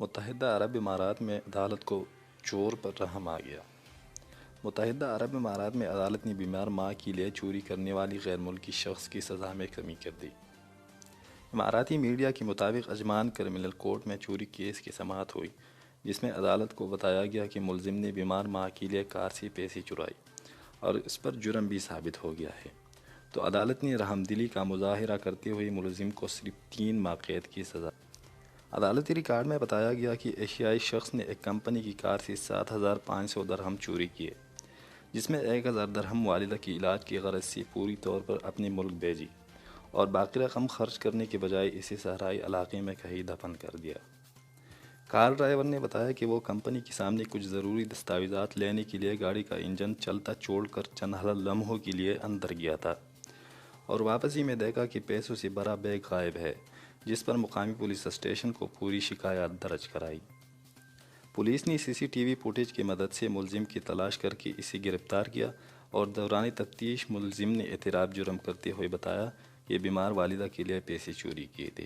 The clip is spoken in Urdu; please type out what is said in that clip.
متحدہ عرب امارات میں عدالت کو چور پر رحم آ گیا۔ متحدہ عرب امارات میں عدالت نے بیمار ماں کے لیے چوری کرنے والی غیر ملکی شخص کی سزا میں کمی کر دی۔ اماراتی میڈیا کے مطابق عجمان کرمنل کورٹ میں چوری کیس کی سماعت ہوئی، جس میں عدالت کو بتایا گیا کہ ملزم نے بیمار ماں کے لیے کار سے پیسے چرائے اور اس پر جرم بھی ثابت ہو گیا ہے، تو عدالت نے رحم دلی کا مظاہرہ کرتے ہوئے ملزم کو صرف 3 ماہ قید کی سزا۔ عدالتی ریکارڈ میں بتایا گیا کہ ایشیائی شخص نے ایک کمپنی کی کار سے 7,500 درہم چوری کیے، جس میں 1,000 درہم والدہ کی علاج کی غرض سے پوری طور پر اپنے ملک بھیجی اور باقی رقم خرچ کرنے کے بجائے اسے صحرائی علاقے میں کہیں دفن کر دیا۔ کار ڈرائیور نے بتایا کہ وہ کمپنی کے سامنے کچھ ضروری دستاویزات لینے کے لیے گاڑی کا انجن چلتا چھوڑ کر چند لمحوں کے لیے اندر گیا تھا اور واپسی میں دیکھا کہ پیسوں سے بھرا بیگ غائب ہے، جس پر مقامی پولیس اسٹیشن کو پوری شکایات درج کرائی۔ پولیس نے CCTV فوٹیج کی مدد سے ملزم کی تلاش کر کے اسے گرفتار کیا اور دوران تفتیش ملزم نے اعتراف جرم کرتے ہوئے بتایا کہ بیمار والدہ کے لیے پیسے چوری کیے تھے۔